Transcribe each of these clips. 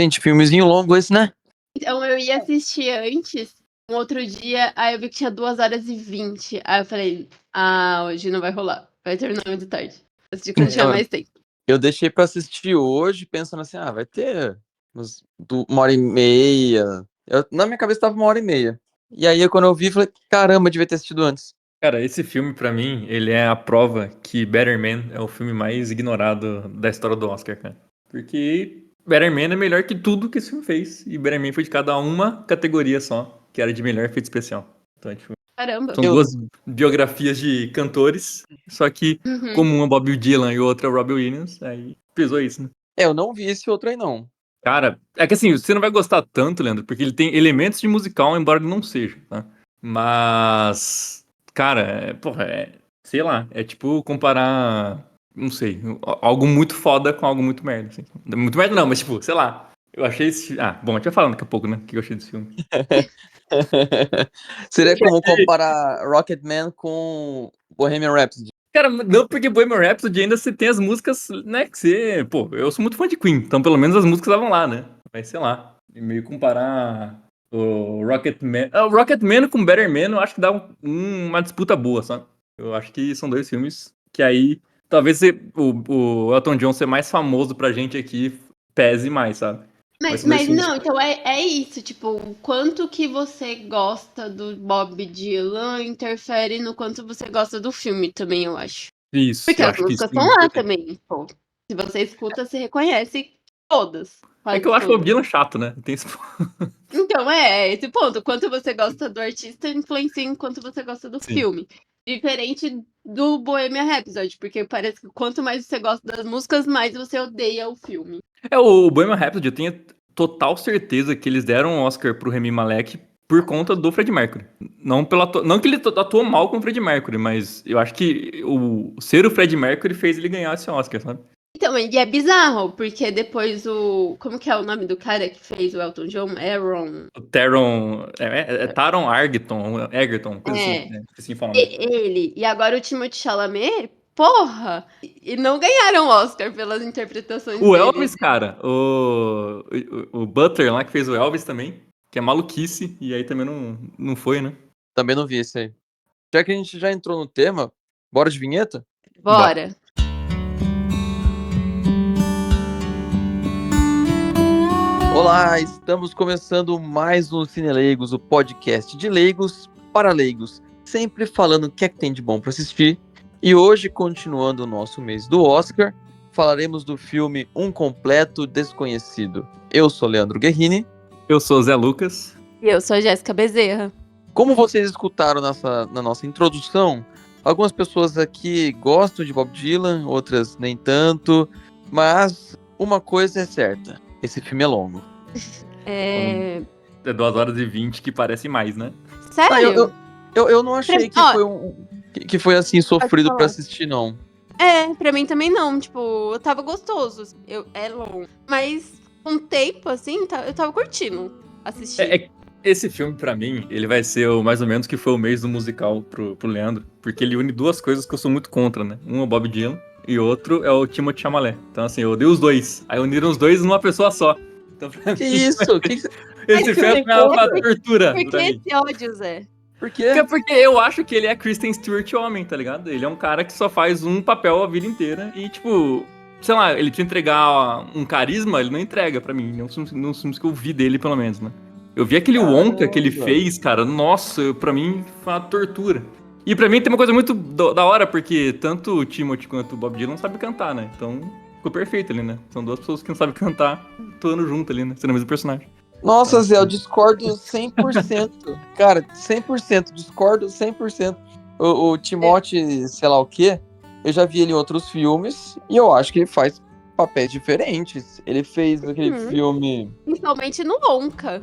Gente, filmezinho longo esse, né? Então eu ia assistir antes, um outro dia, aí eu vi que tinha 2h20. Aí eu falei, hoje não vai rolar. Vai terminar muito tarde. Assisti quando tinha mais tempo. Eu deixei pra assistir hoje, pensando assim, vai ter uma hora e meia. Na minha cabeça tava 1h30. E aí, quando eu vi, falei, caramba, devia ter assistido antes. Cara, esse filme, pra mim, ele é a prova que Better Man é o filme mais ignorado da história do Oscar, cara. Porque Better Man é melhor que tudo que esse filme fez. E Better Man foi de cada uma categoria só, que era de melhor efeito especial. Então, tipo, Caramba. são duas biografias de cantores, só que como uma é Bob Dylan e outra é Robbie Williams, aí pesou isso, né? Eu não vi esse outro aí, não. Cara, é que assim, você não vai gostar tanto, Leandro, porque ele tem elementos de musical, embora ele não seja, tá? Mas, cara, sei lá, é tipo comparar, não sei, algo muito foda com algo muito merda, assim. Muito merda não, mas tipo, sei lá, eu achei esse... bom, a gente vai falando daqui a pouco, né, o que eu achei desse filme. Seria como comparar Rocketman com Bohemian Rhapsody. Cara, não, porque Bohemian Rhapsody ainda você tem as músicas, né, que você... Pô, eu sou muito fã de Queen, então pelo menos as músicas estavam lá, né? Mas sei lá, meio comparar o Rocketman... O Rocketman com Better Man eu acho que dá uma disputa boa, sabe? Eu acho que são dois filmes que aí talvez o Elton John ser mais famoso pra gente aqui pese mais, sabe? Mas não, então é isso, tipo, o quanto que você gosta do Bob Dylan interfere no quanto você gosta do filme também, eu acho. Isso, porque as músicas estão lá também, pô. Se você escuta, você reconhece todas. É que eu acho o Bob Dylan chato, né? Tem esse... Então, é esse ponto. Quanto você gosta do artista influencia em quanto você gosta do filme. Diferente do Bohemian Rhapsody, porque parece que quanto mais você gosta das músicas, mais você odeia o filme. O Bohemian Rhapsody, eu tenho total certeza que eles deram um Oscar pro Rami Malek por conta do Freddie Mercury. Não que ele atuou mal com o Freddie Mercury, mas eu acho que ser o Freddie Mercury fez ele ganhar esse Oscar, sabe? Então, e é bizarro, porque depois como que é o nome do cara que fez o Elton John? Aaron... O Taron... Taron Egerton, coisa assim falam. Ele, e agora o Timothée Chalamet, porra! E não ganharam Oscar pelas interpretações O dele. Elvis, cara, o Butler lá que fez o Elvis também, que é maluquice, e aí também não foi, né? Também não vi esse aí. Já que a gente já entrou no tema, bora de vinheta? Bora. Olá, estamos começando mais um Cine Leigos, o podcast de leigos para leigos, sempre falando o que é que tem de bom para assistir. E hoje, continuando o nosso mês do Oscar, falaremos do filme Um Completo Desconhecido. Eu sou Leandro Guerrini. Eu sou Zé Lucas. E eu sou Jéssica Bezerra. Como vocês escutaram na nossa introdução, algumas pessoas aqui gostam de Bob Dylan, outras nem tanto, mas uma coisa é certa, esse filme é longo. É 2h20, que parece mais, né? Sério? Eu não achei que foi assim sofrido pra assistir, não. Pra mim também não, tipo, eu tava gostoso, é longo, mas com o tempo, assim, eu tava curtindo assistir. Esse filme, pra mim, ele vai ser mais ou menos que foi o mês do musical pro Leandro, porque ele une duas coisas que eu sou muito contra, né? Um é o Bob Dylan e outro é o Timothée Chalamet. Então, assim, eu odeio os dois. Aí uniram os dois numa pessoa só. Então, pra que mim, isso? Esse filme é uma tortura. Por que esse ódio, Zé? Por quê? Porque eu acho que ele é Kristen Stewart homem, tá ligado? Ele é um cara que só faz um papel a vida inteira e, tipo... Sei lá, ele precisa entregar um carisma, ele não entrega pra mim. Não filmes que eu vi dele, pelo menos, né? Eu vi aquele Wonka que ele fez, cara. Nossa, pra mim foi uma tortura. E pra mim tem uma coisa muito da hora, porque tanto o Timothy quanto o Bob Dylan sabem cantar, né? Então ficou perfeito ali, né? São duas pessoas que não sabem cantar, atuando junto ali, né? Sendo o mesmo personagem. Nossa, Zé, eu discordo 100%. Cara, 100%. Discordo 100%. O Timothy, sei lá o quê, eu já vi ele em outros filmes e eu acho que ele faz papéis diferentes. Ele fez aquele filme... Principalmente no Wonka.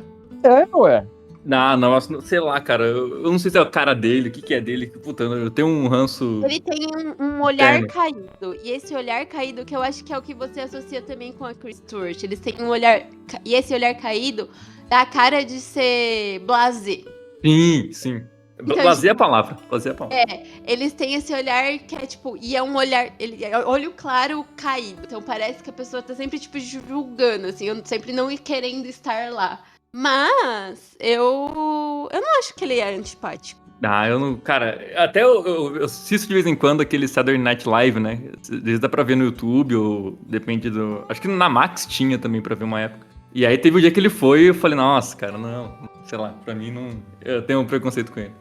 Ué. Não, sei lá, cara. Eu não sei se é a cara dele, o que é dele. Puta, eu tenho um ranço. Ele tem um olhar caído. E esse olhar caído, que eu acho que é o que você associa também com a Kristen Stewart. Eles têm um olhar... E esse olhar caído dá a cara de ser blasé. Sim. Vazia a palavra. Eles têm esse olhar que é, tipo, e é um olhar, é olho claro caído. Então parece que a pessoa tá sempre, tipo, julgando, assim, eu sempre não querendo estar lá. Mas eu não acho que ele é antipático. Eu não. Cara, até eu assisto de vez em quando aquele Saturday Night Live, né? Às vezes dá pra ver no YouTube, ou depende do. Acho que na Max tinha também pra ver uma época. E aí teve o dia que ele foi e eu falei, nossa, cara, não. Sei lá, pra mim não. Eu tenho um preconceito com ele.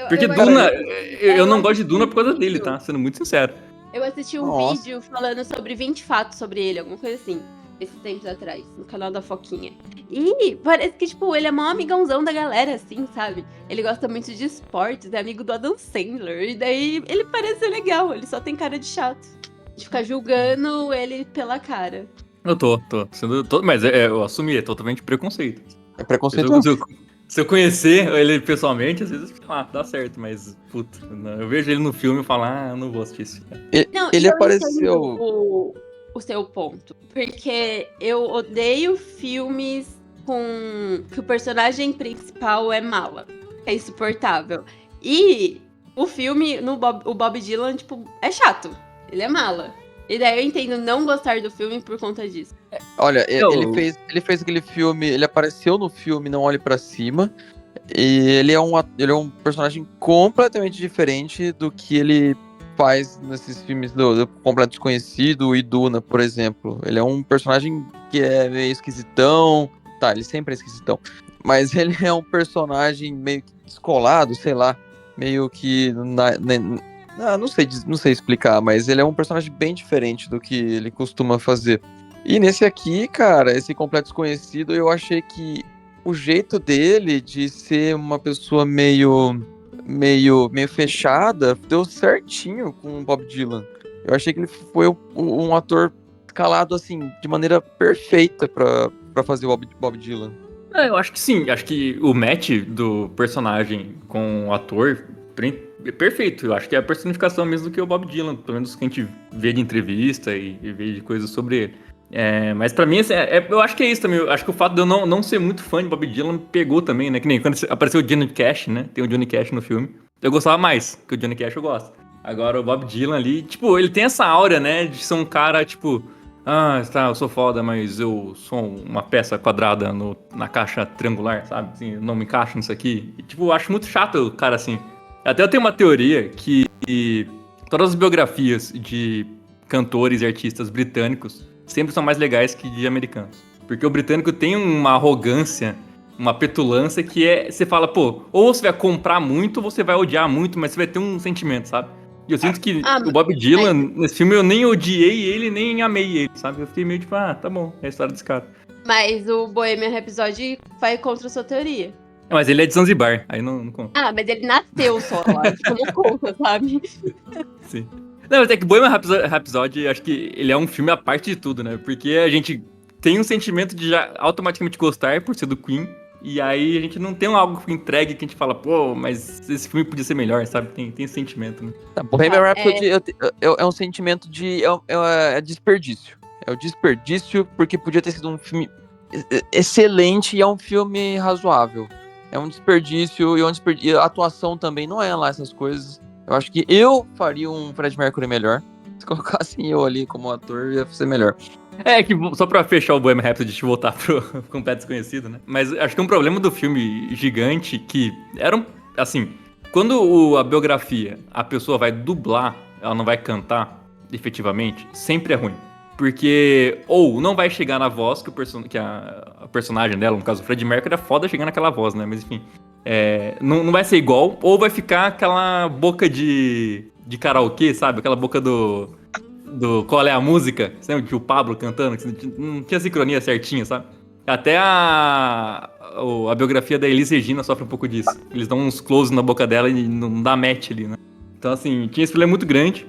Porque Duna, eu não gosto de Duna por causa dele, tá? Sendo muito sincero. Eu assisti um vídeo falando sobre 20 fatos sobre ele, alguma coisa assim, esses tempos atrás, no canal da Foquinha. E parece que, tipo, ele é mó amigãozão da galera, assim, sabe? Ele gosta muito de esportes, é amigo do Adam Sandler. E daí ele parece legal, ele só tem cara de chato. De ficar julgando ele pela cara. Eu tô sendo. Mas eu assumi, é totalmente preconceito. É preconceito. Se eu conhecer ele pessoalmente, às vezes, dá certo, mas, puta, eu vejo ele no filme e falo, eu não vou assistir isso. Ele apareceu... O seu ponto, porque eu odeio filmes que o personagem principal é mala, é insuportável. E o filme, o Bob Dylan, tipo, é chato, ele é mala. E daí eu entendo não gostar do filme por conta disso. Olha, ele fez aquele filme, ele apareceu no filme Não Olhe Pra Cima, e ele é um personagem completamente diferente do que ele faz nesses filmes do Completo Desconhecido e Duna, por exemplo. Ele é um personagem que é meio esquisitão, ele sempre é esquisitão, mas ele é um personagem meio que descolado, sei lá, meio que... não sei explicar, mas ele é um personagem bem diferente do que ele costuma fazer. E nesse aqui, cara, esse Completo Desconhecido, eu achei que o jeito dele de ser uma pessoa meio fechada deu certinho com o Bob Dylan. Eu achei que ele foi um ator calado, assim, de maneira perfeita pra fazer o Bob Dylan. Eu acho que sim. Acho que o match do personagem com o ator é perfeito. Eu acho que é a personificação mesmo do que o Bob Dylan, pelo menos que a gente vê de entrevista e vê de coisas sobre ele. Mas pra mim, assim, eu acho que é isso também. Eu acho que o fato de eu não ser muito fã de Bob Dylan pegou também, né? Que nem quando apareceu o Johnny Cash, né? Tem o Johnny Cash no filme. Eu gostava mais, que o Johnny Cash eu gosto. Agora o Bob Dylan ali, tipo, ele tem essa aura, né? De ser um cara, tipo... eu sou foda, mas eu sou uma peça quadrada na caixa triangular, sabe? Assim, eu não me encaixo nisso aqui. E, tipo, eu acho muito chato o cara assim. Até eu tenho uma teoria que todas as biografias de cantores e artistas britânicos sempre são mais legais que de americanos. Porque o britânico tem uma arrogância, uma petulância que você fala, pô, ou você vai comprar muito, ou você vai odiar muito, mas você vai ter um sentimento, sabe? E eu sinto que o Bob Dylan, nesse filme, eu nem odiei ele, nem amei ele, sabe? Eu fiquei meio tipo, tá bom, é a história desse cara. Mas o Bohemian Rhapsody vai contra a sua teoria. Mas ele é de Zanzibar, aí não conta. Mas ele nasceu só lá, tipo, não conta, sabe? Sim. Não, até que Bohemian Rhapsody, acho que ele é um filme à parte de tudo, né? Porque a gente tem um sentimento de já automaticamente gostar por ser do Queen, e aí a gente não tem algo entregue que a gente fala, pô, mas esse filme podia ser melhor, sabe? Tem esse sentimento, né? Bohemian Rhapsody é um sentimento de... É desperdício. É o desperdício porque podia ter sido um filme excelente e é um filme razoável. É um desperdício e a atuação também não é lá essas coisas. Eu acho que eu faria um Fred Mercury melhor. Se colocassem eu ali como ator, ia ser melhor. Que só pra fechar o Bohemian Rhapsody, deixa eu voltar pro Completo Desconhecido, né? Mas acho que um problema do filme gigante que era assim, quando a biografia, a pessoa vai dublar, ela não vai cantar efetivamente, sempre é ruim. Porque ou não vai chegar na voz que a personagem dela, no caso o Fred Mercury, é foda chegar naquela voz, né? Mas enfim, não vai ser igual, ou vai ficar aquela boca de karaokê, sabe? Aquela boca do Qual é a Música? Você lembra que o Pablo cantando? Que não tinha sincronia certinha, sabe? Até a biografia da Elis Regina sofre um pouco disso. Eles dão uns close na boca dela e não dá match ali, né? Então, assim, tinha esse problema muito grande,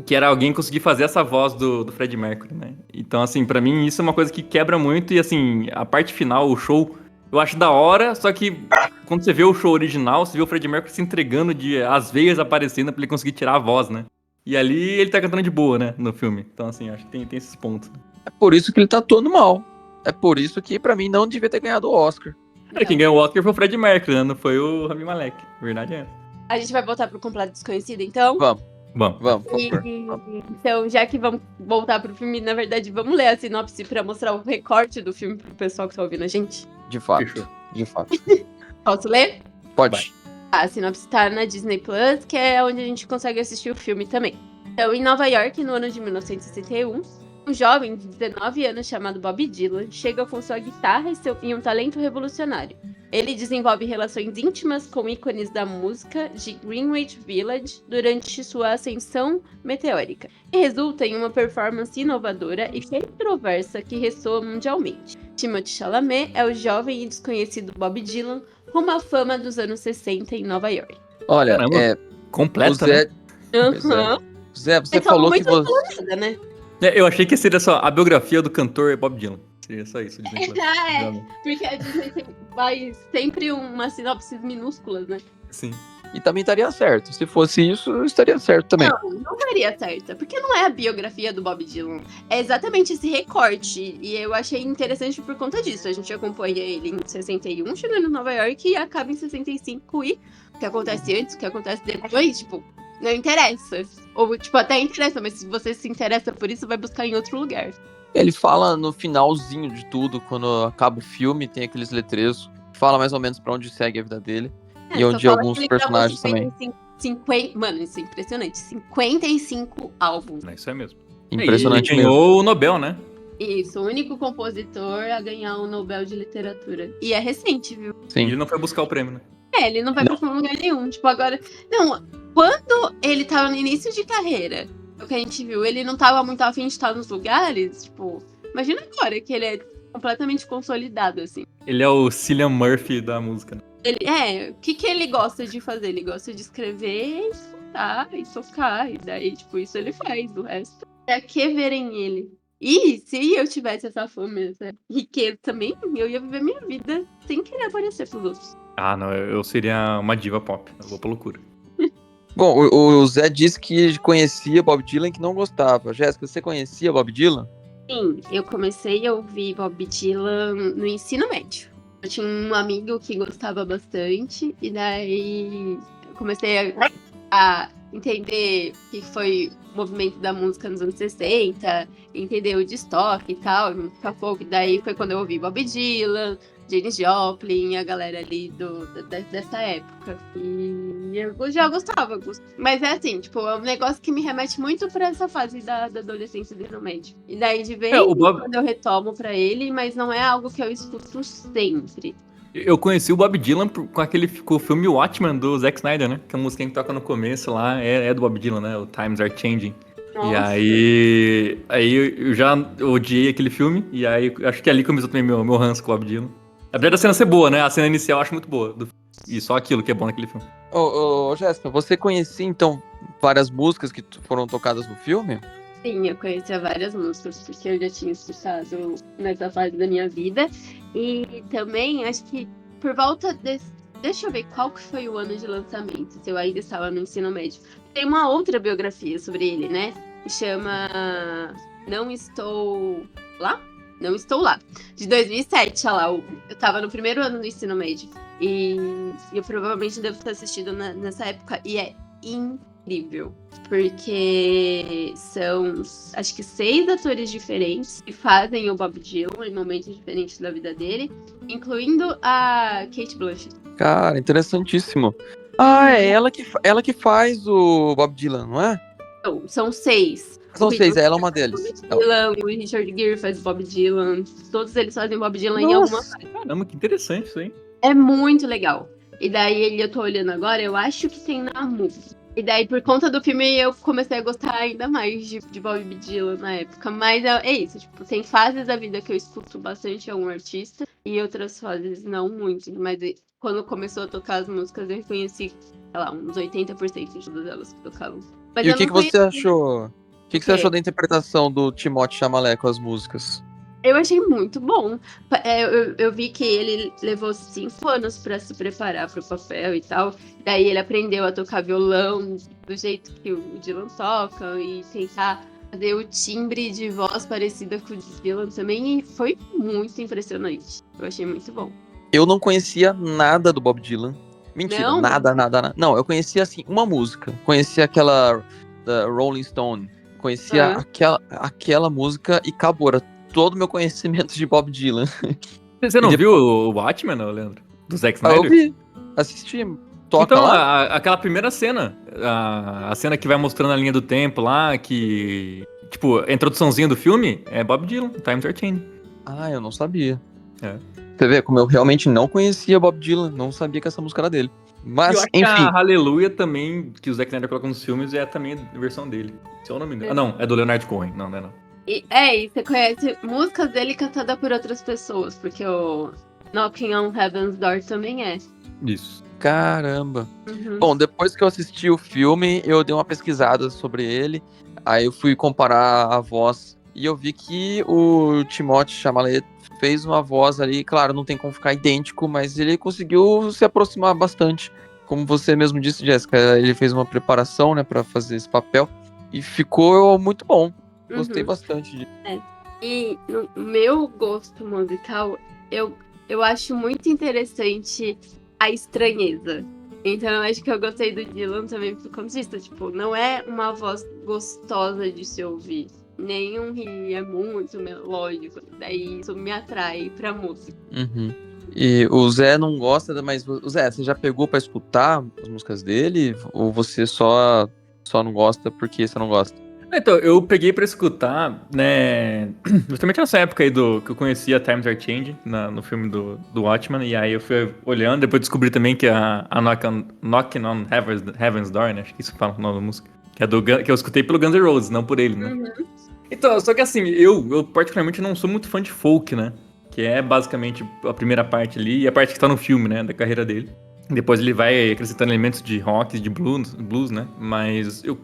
que era alguém conseguir fazer essa voz do Fred Mercury, né? Então, assim, pra mim isso é uma coisa que quebra muito e, assim, a parte final, o show, eu acho da hora, só que quando você vê o show original, você vê o Fred Mercury se entregando as veias aparecendo pra ele conseguir tirar a voz, né? E ali ele tá cantando de boa, né, no filme. Então, assim, acho que tem esses pontos. É por isso que ele tá atuando mal. É por isso que, pra mim, não devia ter ganhado o Oscar. Quem ganhou o Oscar foi o Fred Mercury, né? Não foi o Rami Malek. A verdade é essa. A gente vai voltar pro Completo Desconhecido, então? Vamos, Vamos. por favor. Então, já que vamos voltar pro filme, na verdade, vamos ler a sinopse pra mostrar o recorte do filme pro pessoal que tá ouvindo a gente? De fato, Fechou. de fato. Posso ler? Pode. A sinopse tá na Disney Plus, que é onde a gente consegue assistir o filme também. Então, em Nova York, no ano de 1961, um jovem de 19 anos chamado Bob Dylan chega com sua guitarra e um talento revolucionário. Ele desenvolve relações íntimas com ícones da música de Greenwich Village durante sua ascensão meteórica, e resulta em uma performance inovadora e controversa que ressoa mundialmente. Timothée Chalamet é o jovem e desconhecido Bob Dylan rumo à fama dos anos 60 em Nova York. Olha, Caramba. o Completa, Zé, né? Pois é. Aham. Zé, você Mas falou falou muito que você... nada, né? Eu achei que seria só a biografia do cantor Bob Dylan. Seria só isso. Disney Plus. Porque a Disney vai sempre umas sinopses minúsculas, né? Sim. E também estaria certo. Se fosse isso, estaria certo também. Não daria certo, porque não é a biografia do Bob Dylan. É exatamente esse recorte. E eu achei interessante por conta disso. A gente acompanha ele em 61, chegando em Nova York, e acaba em 65. E o que acontece antes, o que acontece depois, tipo, não interessa. Ou, tipo, até interessa, mas se você se interessa por isso, vai buscar em outro lugar. Ele fala no finalzinho de tudo, quando acaba o filme, tem aqueles letreiros. Fala mais ou menos pra onde segue a vida dele. E só onde fala alguns que ele gravou personagens também. 50, mano, isso é impressionante. 55 álbuns. Isso é mesmo. Impressionante Ele mesmo. ganhou o Nobel, né? Isso, o único compositor a ganhar o Nobel de Literatura. E é recente, viu? E Sim. ele não foi buscar o prêmio, né? Ele não vai pra lugar nenhum. Tipo, agora. Não, quando ele tava no início de carreira, o que a gente viu, ele não tava muito afim de estar nos lugares. Tipo, imagina agora que ele é completamente consolidado, assim. Ele é o Cillian Murphy da música, né? O que ele gosta de fazer? Ele gosta de escrever, escutar e tocar. E daí, tipo, isso ele faz. O resto é que verem ele. E se eu tivesse essa fama, essa riqueza também, eu ia viver minha vida sem querer aparecer pros outros. Ah, não, eu seria uma diva pop. Eu vou pra loucura. Bom, o Zé disse que conhecia Bob Dylan e que não gostava. Jéssica, você conhecia Bob Dylan? Sim, eu comecei a ouvir Bob Dylan no ensino médio. Eu tinha um amigo que gostava bastante, e daí eu comecei a entender o que foi o movimento da música nos anos 60, entender o destoque e tal, música folk. Daí foi quando eu ouvi Bob Dylan, Janis Joplin, a galera ali dessa época. E eu já gostava. Mas é assim, tipo, é um negócio que me remete muito pra essa fase da adolescência do ensino médio. E daí de vez em quando eu retomo pra ele, mas não é algo que eu escuto sempre. Eu conheci o Bob Dylan com o filme Watchmen do Zack Snyder, né? Que a música que toca no começo lá é do Bob Dylan, né? O Times Are Changing. Nossa. E aí eu já odiei aquele filme, e aí acho que ali começou também meu ranço com o Bob Dylan. Apesar da cena ser boa, né? A cena inicial eu acho muito boa. E só aquilo que é bom naquele filme. Ô, Jéssica, você conhecia, então, várias músicas que foram tocadas no filme? Sim, eu conhecia várias músicas, porque eu já tinha escutado nessa fase da minha vida. E também, acho que por volta desse... Deixa eu ver qual que foi o ano de lançamento, se eu ainda estava no ensino médio. Tem uma outra biografia sobre ele, né? Que chama Não Estou Lá? Não Estou Lá. De 2007, olha lá. Eu tava no primeiro ano do ensino médio. E eu provavelmente devo ter assistido nessa época. E é incrível. Porque são, acho que 6 atores diferentes que fazem o Bob Dylan em momentos diferentes da vida dele. Incluindo a Cate Blanchett. Cara, interessantíssimo. Ah, é ela que faz o Bob Dylan, não é? Não, são 6. São 6, ela é uma deles. Bob Dylan, o Richard Gere faz Bob Dylan. Todos eles fazem Bob Dylan em alguma fase. Caramba, que interessante isso aí. É muito legal. E daí eu tô olhando agora, eu acho que tem na MUBI. E daí, por conta do filme, eu comecei a gostar ainda mais de Bob Dylan na época. Mas é isso, tipo, tem fases da vida que eu escuto bastante algum artista e outras fases não muito. Mas quando começou a tocar as músicas, eu reconheci, sei lá, uns 80% de todas elas que tocavam. Mas E o que você achou? O que você achou da interpretação do Timothée Chalamet com as músicas? Eu achei muito bom. Eu vi que ele levou 5 anos pra se preparar pro papel e tal. Daí ele aprendeu a tocar violão do jeito que o Dylan toca e tentar fazer o timbre de voz parecida com o Dylan também. E foi muito impressionante. Eu achei muito bom. Eu não conhecia nada do Bob Dylan. Mentira, Não? nada. Não, eu conhecia assim uma música. Conhecia aquela da Rolling Stone. Conhecia aquela música e acabou. Era todo o meu conhecimento de Bob Dylan. Você E não viu depois, o Watchmen, Leandro? Do Zack eu Snyder? vi, assisti, toca Então, lá. aquela primeira cena, a cena que vai mostrando a linha do tempo lá, que. Tipo, a introduçãozinha do filme é Bob Dylan, Times Are Changing. Ah, eu não sabia. É. Você vê como eu realmente não conhecia Bob Dylan, não sabia que essa música era dele. E eu Mas, acho que a enfim, Hallelujah também, que o Zack Snyder coloca nos filmes, é também a versão dele. Se eu não me engano. Ah, não, é do Leonard Cohen. Não, não é não. E você conhece músicas dele cantadas por outras pessoas, porque o Knocking on Heaven's Door também é. Isso. caramba. Uhum. Bom, depois que eu assisti o filme, eu dei uma pesquisada sobre ele. Aí eu fui comparar a voz e eu vi que o Timothée Chalamet fez uma voz ali, claro, não tem como ficar idêntico, mas ele conseguiu se aproximar bastante. Como você mesmo disse, Jéssica, ele fez uma preparação, né, para fazer esse papel e ficou muito bom. Gostei Uhum. bastante disso. E no meu gosto musical, eu acho muito interessante a estranheza. Então eu acho que eu gostei do Dylan também por conta disso. Tipo, não é uma voz gostosa de se ouvir. Nenhum ri é muito melódico. Daí isso me atrai pra música. Uhum. E o Zé não gosta, mas o Zé, você já pegou pra escutar as músicas dele? Ou você só não gosta porque você não gosta? Então, eu peguei pra escutar, né, justamente nessa época aí que eu conhecia Times Are Changing, no filme do Watchmen, e aí eu fui olhando, depois descobri também que a Knocking on Heaven's Door, né, acho que isso fala o nome da música, que que eu escutei pelo Guns N' Roses, não por ele, né. Uhum. Então, só que assim, eu particularmente não sou muito fã de folk, né, que é basicamente a primeira parte ali, e a parte que tá no filme, né, da carreira dele. Depois ele vai acrescentando elementos de rock, de blues, né? Mas eu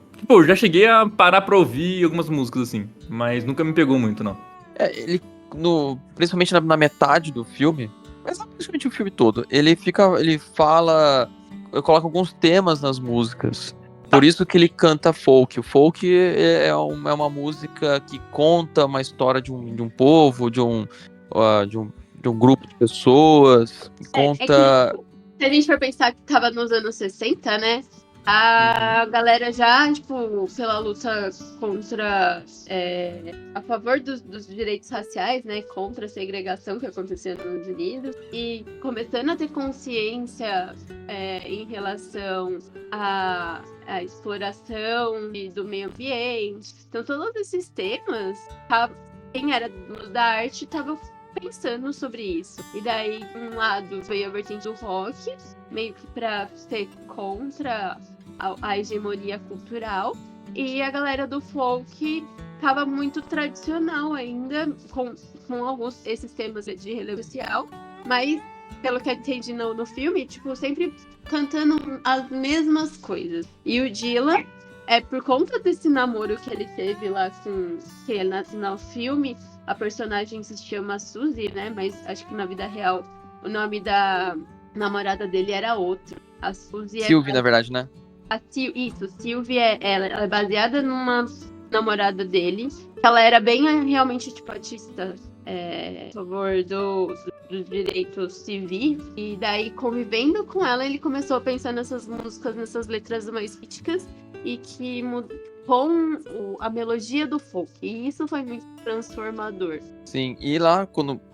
já cheguei a parar pra ouvir algumas músicas assim, mas nunca me pegou muito, não. Ele, principalmente na metade do filme, mas não principalmente o filme todo, ele fala, coloca alguns temas nas músicas. Por isso que ele canta folk. O folk é uma música que conta uma história de um povo, de um grupo de pessoas, que É que, conta. tipo, se a gente for pensar que tava nos anos 60, né? A galera já, tipo, pela luta contra. A favor dos direitos raciais, né? Contra a segregação que acontecia nos Estados Unidos. E começando a ter consciência em relação à exploração do meio ambiente. Então, todos esses temas, quem era da arte estava pensando sobre isso. E daí, um lado veio a vertente do rock, meio que pra ser contra a hegemonia cultural. E a galera do folk tava muito tradicional ainda, com alguns esses temas de relevo social. Mas, pelo que eu entendi no filme, tipo, sempre cantando as mesmas coisas. E o Dylan, por conta desse namoro que ele teve lá no filme, a personagem se chama Suzy, né? Mas acho que na vida real o nome da namorada dele era outro. A Suzy Sylvie, na verdade, né? Sylvie ela é baseada numa namorada dele. Ela era bem realmente tipo artista a favor dos direitos civis. E daí, convivendo com ela, ele começou a pensar nessas músicas, nessas letras mais críticas e que com a melodia do folk. E isso foi muito transformador. Sim, e lá,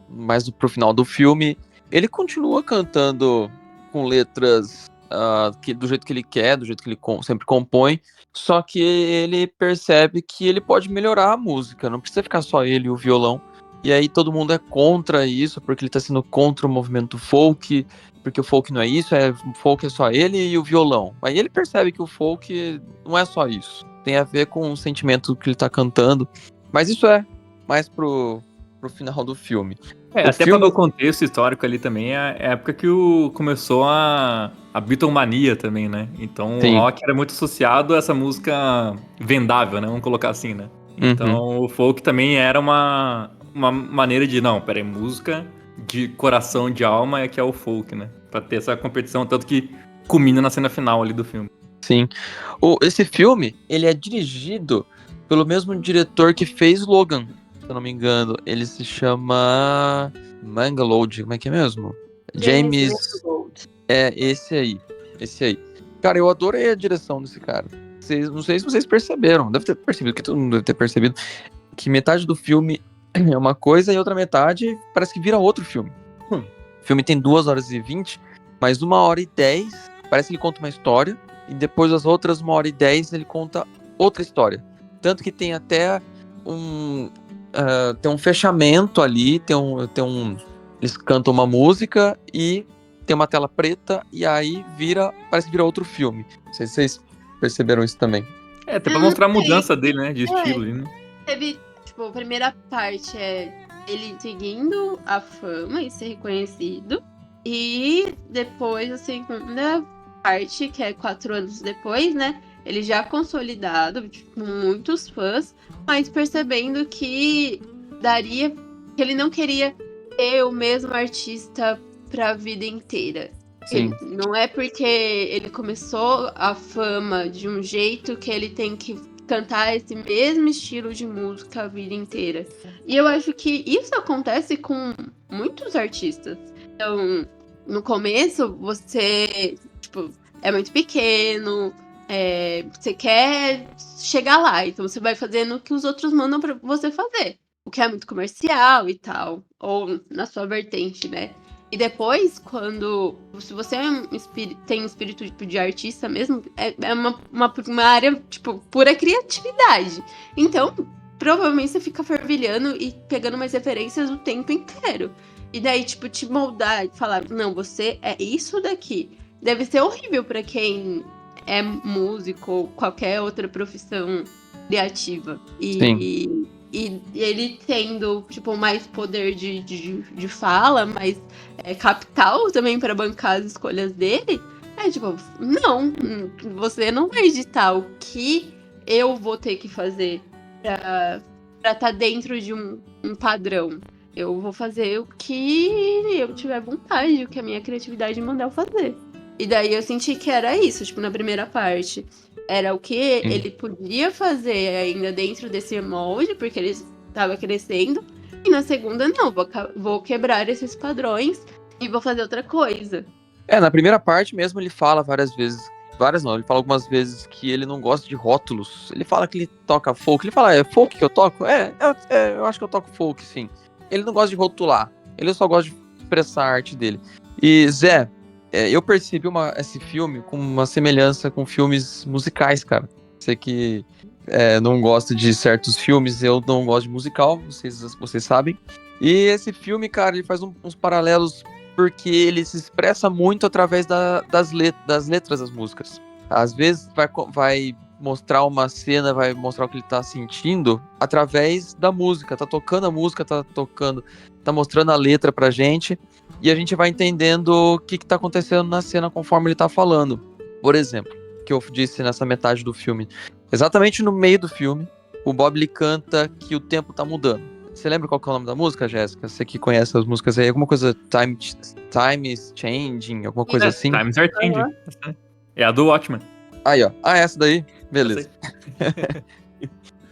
mais pro final do filme, ele continua cantando com letras do jeito que ele quer, do jeito que ele sempre compõe, só que ele percebe que ele pode melhorar a música, não precisa ficar só ele e o violão. E aí todo mundo é contra isso, porque ele tá sendo contra o movimento folk, porque o folk não é isso, o folk é só ele e o violão. Aí ele percebe que o folk não é só isso, tem a ver com o sentimento que ele tá cantando, mas isso é mais pro final do filme. Até pra dar o contexto histórico ali também, é a época que começou a Beatlemania também, né? Então Sim. o rock era muito associado a essa música vendável, né? Vamos colocar assim, né? Então o folk também era uma maneira de, não, peraí, música de coração, de alma é que é o folk, né? Pra ter essa competição, tanto que culmina na cena final ali do filme. Sim. Esse filme, ele é dirigido pelo mesmo diretor que fez Logan, se eu não me engano. Ele se chama Mangalode, como é que é mesmo? James... É esse aí. Esse aí. Cara, eu adorei a direção desse cara. Não sei se vocês perceberam, deve ter percebido, que todo mundo deve ter percebido, que metade do filme é uma coisa e outra metade parece que vira outro filme. O filme tem 2h20, mas 1h10 parece que ele conta uma história, e depois das outras 1h10 ele conta outra história. Tanto que tem até tem um fechamento ali, eles cantam uma música e tem uma tela preta, e aí parece que vira outro filme. Não sei se vocês perceberam isso também. Até pra mostrar a mudança dele, né? De estilo ali, né? Teve, tipo, a primeira parte é ele seguindo a fama e ser reconhecido. E depois a segunda parte, que é 4 anos depois, né? Ele já consolidado, tipo, com muitos fãs, mas percebendo que que ele não queria ter o mesmo artista pra vida inteira. Sim. Não é porque ele começou a fama de um jeito que ele tem que cantar esse mesmo estilo de música a vida inteira. E eu acho que isso acontece com muitos artistas. Então, no começo, você, tipo, é muito pequeno, você quer chegar lá, então você vai fazendo o que os outros mandam pra você fazer. O que é muito comercial e tal, ou na sua vertente, né? E depois, se você tem espírito tipo, de artista mesmo, é uma área, tipo, pura criatividade. Então, provavelmente você fica fervilhando e pegando mais referências o tempo inteiro. E daí, tipo, te moldar e falar, não, você é isso daqui. Deve ser horrível pra quem é músico ou qualquer outra profissão criativa. Sim. E ele tendo, tipo, mais poder de fala, mais capital também para bancar as escolhas dele, tipo, não, você não vai editar o que eu vou ter que fazer pra estar dentro de um padrão. Eu vou fazer o que eu tiver vontade, o que a minha criatividade mandar eu fazer. E daí eu senti que era isso, tipo, na primeira parte. Era o que ele podia fazer ainda dentro desse molde, porque ele estava crescendo. E na segunda, não, vou quebrar esses padrões e vou fazer outra coisa. Na primeira parte mesmo ele fala várias vezes. Várias não, ele fala algumas vezes que ele não gosta de rótulos. Ele fala que ele toca folk. Ele fala, é folk que eu toco? Eu acho que eu toco folk, sim. Ele não gosta de rotular. Ele só gosta de expressar a arte dele. E, Zé, eu percebi esse filme com uma semelhança com filmes musicais, cara. Você que não gosta de certos filmes, eu não gosto de musical, vocês sabem. E esse filme, cara, ele faz uns paralelos porque ele se expressa muito através das letras das músicas. Às vezes vai mostrar uma cena, vai mostrar o que ele tá sentindo através da música. Tá tocando a música, tá mostrando a letra pra gente. E a gente vai entendendo o que tá acontecendo na cena conforme ele tá falando. Por exemplo, que eu disse nessa metade do filme. Exatamente no meio do filme, o Bob ele canta que o tempo tá mudando. Você lembra qual que é o nome da música, Jéssica? Você que conhece as músicas aí, alguma coisa Time is Changing, alguma coisa assim? Times are changing. É a do Watchmen. Aí, ó. Essa daí? Beleza.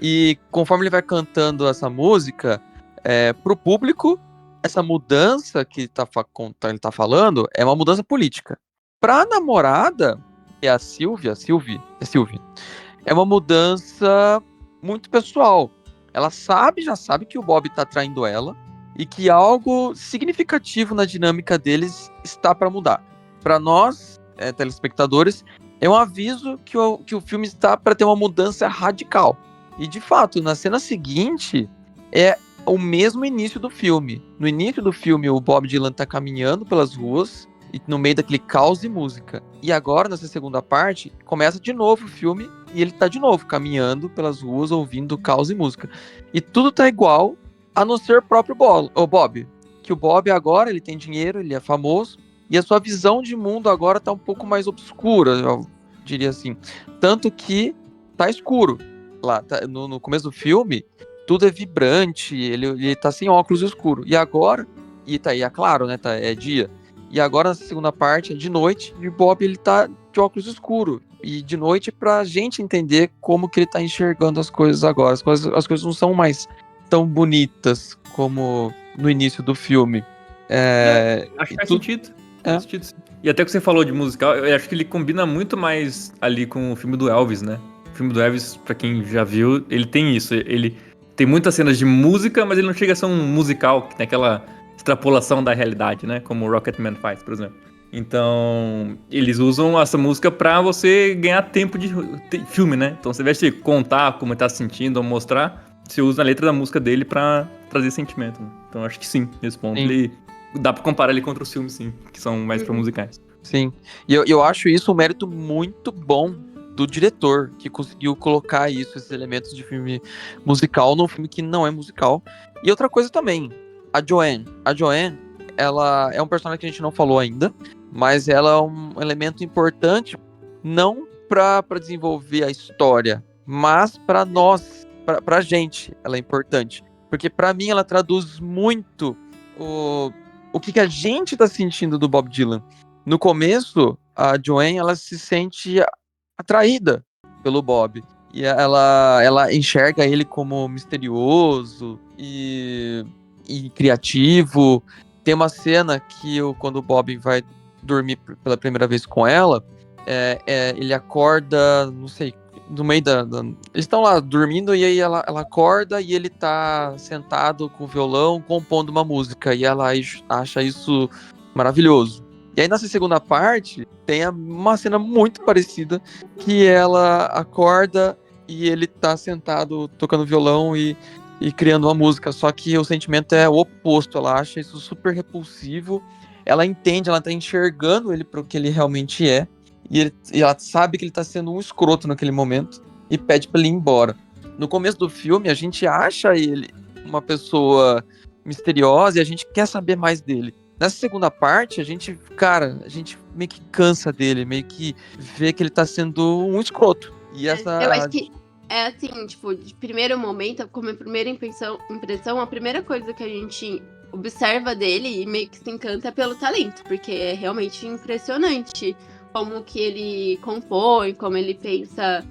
E conforme ele vai cantando essa música, pro público, essa mudança que ele tá falando é uma mudança política. Pra namorada, é a Sylvie, é uma mudança muito pessoal. Ela já sabe que o Bob tá traindo ela e que algo significativo na dinâmica deles está para mudar. Para nós, telespectadores, é um aviso que o filme está para ter uma mudança radical. E, de fato, na cena seguinte, é o mesmo início do filme. No início do filme, o Bob Dylan tá caminhando pelas ruas, e no meio daquele caos de música. E agora, nessa segunda parte, começa de novo o filme, e ele tá de novo caminhando pelas ruas, ouvindo caos e música. E tudo tá igual, a não ser o próprio Bob. Que o Bob agora, ele tem dinheiro, ele é famoso, e a sua visão de mundo agora tá um pouco mais obscura, eu diria assim. Tanto que tá escuro. Lá, no começo do filme, tudo é vibrante, ele tá sem óculos escuro. E agora, é claro, né, é dia. E agora, nessa segunda parte, é de noite, e o Bob, ele tá de óculos escuro. E de noite, pra gente entender como que ele tá enxergando as coisas agora. As coisas não são mais tão bonitas como no início do filme. Acho que faz sentido. Faz sentido, sim. E até que você falou de musical, eu acho que ele combina muito mais ali com o filme do Elvis, né? O filme do Elvis, pra quem já viu, ele tem isso. Ele tem muitas cenas de música, mas ele não chega a ser um musical, que tem aquela extrapolação da realidade, né? Como o Rocketman faz, por exemplo. Então, eles usam essa música pra você ganhar tempo de filme, né? Então, você vai te contar como ele tá se sentindo ou mostrar, você usa a letra da música dele pra trazer sentimento, né? Então, acho que sim, nesse ponto. Sim. Ele dá pra comparar ele contra os filmes, sim, que são mais pra musicais. Sim. E eu acho isso um mérito muito bom do diretor, que conseguiu colocar isso, esses elementos de filme musical num filme que não é musical. E outra coisa também, a Joanne. A Joanne, ela é um personagem que a gente não falou ainda, mas ela é um elemento importante, não pra desenvolver a história, mas pra nós, pra gente, ela é importante. Porque pra mim ela traduz muito o que a gente tá sentindo do Bob Dylan. No começo, a Joanne, ela se sente atraída pelo Bob. E ela enxerga ele como misterioso e criativo. Tem uma cena que quando o Bob vai dormir pela primeira vez com ela, ele acorda, não sei, no meio eles estão lá dormindo e aí ela acorda e ele tá sentado com o violão compondo uma música e ela acha isso maravilhoso. E aí nessa segunda parte tem uma cena muito parecida, que ela acorda e ele tá sentado tocando violão e criando uma música, só que o sentimento é o oposto, ela acha isso super repulsivo, ela entende, ela tá enxergando ele pro que ele realmente é, e ela sabe que ele tá sendo um escroto naquele momento e pede pra ele ir embora. No começo do filme, a gente acha ele uma pessoa misteriosa e a gente quer saber mais dele. Nessa segunda parte, a gente meio que cansa dele, meio que vê que ele tá sendo um escroto. E essa... Eu acho que é assim, tipo, de primeiro momento, como a primeira impressão, a primeira coisa que a gente observa dele e meio que se encanta é pelo talento, porque é realmente impressionante como que ele compõe, como ele pensa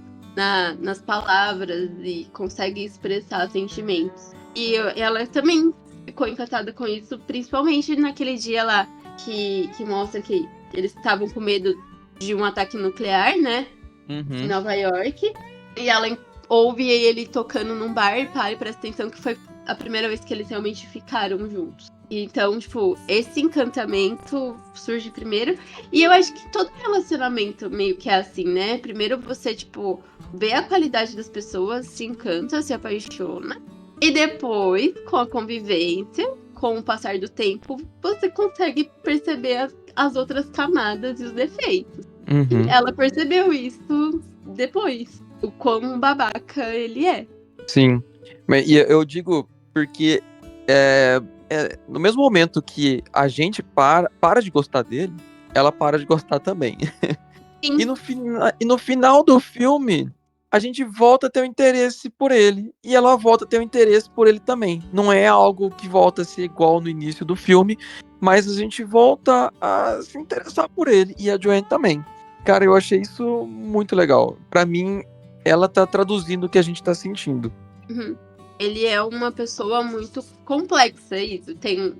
nas palavras e consegue expressar sentimentos. E ela também ficou encantada com isso, principalmente naquele dia lá que mostra que eles estavam com medo de um ataque nuclear, né? Em Nova York. E ela ouve ele tocando num bar e para e presta atenção que foi a primeira vez que eles realmente ficaram juntos. E então, tipo, esse encantamento surge primeiro. E eu acho que todo relacionamento meio que é assim, né? Primeiro você, tipo, vê a qualidade das pessoas, se encanta, se apaixona. E depois, com a convivência, com o passar do tempo, você consegue perceber as outras camadas e os defeitos. E ela percebeu isso depois, o quão babaca ele é. Sim. E eu digo porque no mesmo momento que a gente para de gostar dele, ela para de gostar também. Sim. E no final do filme, a gente volta a ter um interesse por ele. E ela volta a ter um interesse por ele também. Não é algo que volta a ser igual no início do filme, mas a gente volta a se interessar por ele. E a Joanne também. Cara, eu achei isso muito legal. Pra mim, ela tá traduzindo o que a gente tá sentindo. Ele é uma pessoa muito complexa, isso. Tem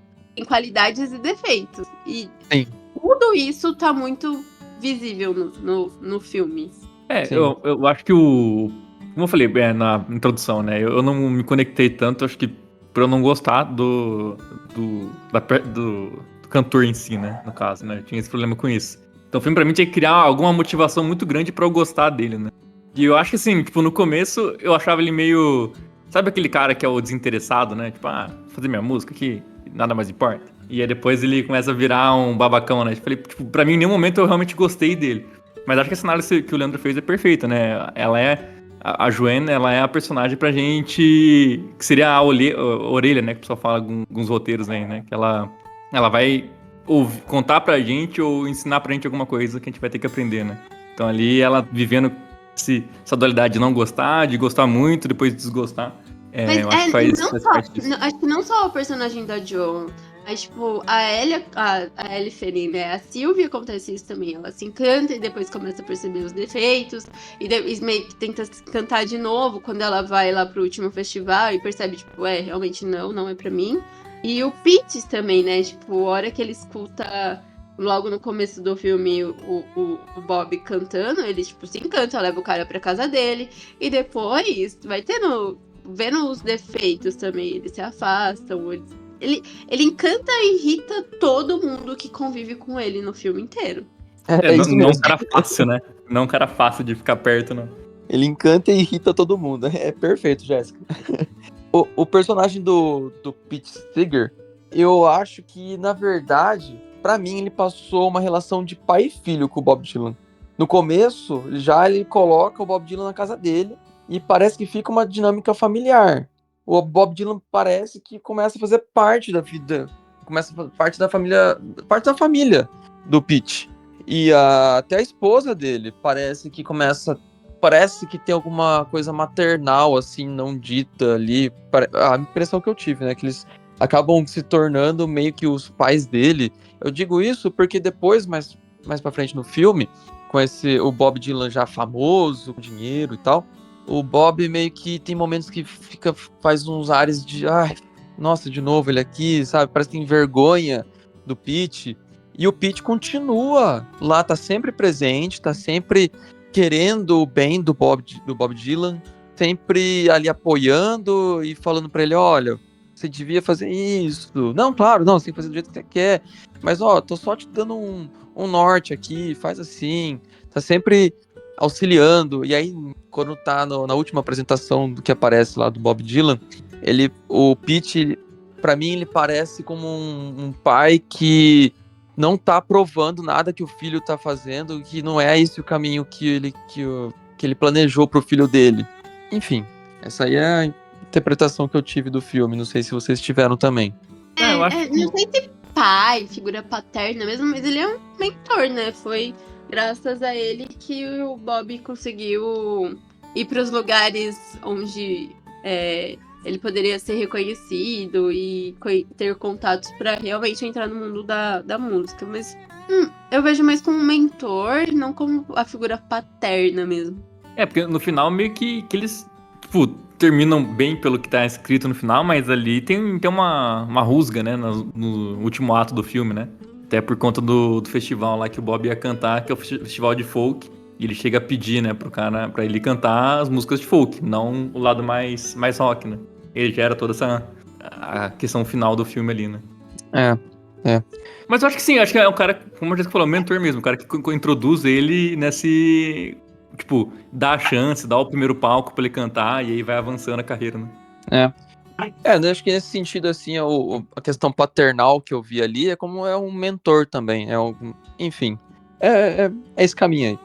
qualidades e defeitos. E Sim. Tudo isso tá muito visível no filme. Eu acho que como eu falei na introdução, né? Eu não me conectei tanto, acho que por eu não gostar do cantor em si, né? No caso, né? Eu tinha esse problema com isso. Então o filme pra mim tinha que criar alguma motivação muito grande pra eu gostar dele, né? E eu acho que assim, tipo, no começo eu achava ele meio... Sabe aquele cara que é o desinteressado, né? Tipo, fazer minha música aqui, nada mais importa. E aí depois ele começa a virar um babacão, né? Tipo, pra mim em nenhum momento eu realmente gostei dele. Mas acho que essa análise que o Leandro fez é perfeita, né? Ela a Joanne, ela é a personagem pra gente... Que seria a orelha, né? Que o pessoal fala em alguns roteiros aí, né? Que ela vai contar pra gente ou ensinar pra gente alguma coisa que a gente vai ter que aprender, né? Então ali ela vivendo essa dualidade de não gostar, de gostar muito, depois de desgostar. Mas eu acho que faz parte disso. acho que não só o personagem da Joan, mas tipo, a Ellie Ferrin, né? A Sylvia acontece isso também. Ela se encanta e depois começa a perceber os defeitos. E meio que tenta se encantar de novo quando ela vai lá pro último festival e percebe, tipo, realmente não é pra mim. E o Pete também, né? Tipo, a hora que ele escuta logo no começo do filme, o Bob cantando, ele, tipo, se encanta, leva o cara pra casa dele. E depois vai vendo os defeitos também, eles se afastam. Ele encanta e irrita todo mundo que convive com ele no filme inteiro. É Não, isso não é um mesmo. cara fácil, né? Não é um cara fácil de ficar perto, não. Ele encanta e irrita todo mundo. É perfeito, Jéssica. O personagem do Pete Seeger, eu acho que, na verdade, pra mim, ele passou uma relação de pai e filho com o Bob Dylan. No começo, ele coloca o Bob Dylan na casa dele e parece que fica uma dinâmica familiar. O Bob Dylan parece que começa a fazer parte da vida, começa a fazer parte da família do Pete. E até a esposa dele parece que tem alguma coisa maternal, assim, não dita ali. A impressão que eu tive, né? Que eles acabam se tornando meio que os pais dele. Eu digo isso porque depois, mais pra frente no filme, com o Bob Dylan já famoso, com dinheiro e tal, o Bob meio que tem momentos que faz uns ares de, ai, nossa, de novo ele aqui, sabe? Parece que tem vergonha do Pete. E o Pete continua lá, tá sempre presente, tá sempre querendo o bem do Bob Dylan, sempre ali apoiando e falando pra ele, olha, você devia fazer isso. Não, claro, não, você tem que fazer do jeito que você quer. Mas, ó, tô só te dando um norte aqui, faz assim. Tá sempre auxiliando. E aí, quando tá na última apresentação do que aparece lá do Bob Dylan, o Pete, pra mim, ele parece como um pai que não tá aprovando nada que o filho tá fazendo, que não é esse o caminho que ele planejou pro filho dele. Enfim, essa aí é a interpretação que eu tive do filme, não sei se vocês tiveram também. Eu acho Não sei se pai, figura paterna mesmo, mas ele é um mentor, né? Foi graças a ele que o Bob conseguiu ir para os lugares onde ele poderia ser reconhecido e ter contatos para realmente entrar no mundo da música. Mas eu vejo mais como um mentor, não como a figura paterna mesmo. porque no final meio que eles, tipo, terminam bem pelo que tá escrito no final, mas ali tem uma rusga, né, no último ato do filme, né? Até por conta do festival lá que o Bob ia cantar, que é o festival de folk. E ele chega a pedir, né, pro cara, pra ele cantar as músicas de folk, não o lado mais rock, né? Ele gera toda a questão final do filme ali, né? É. Mas eu acho que sim, acho que é o cara, como a gente falou, mentor mesmo, o cara que introduz ele nesse, tipo, dá a chance, dá o primeiro palco pra ele cantar e aí vai avançando a carreira, né? Eu acho que nesse sentido, assim, a questão paternal que eu vi ali é como um mentor também, enfim, é esse caminho aí.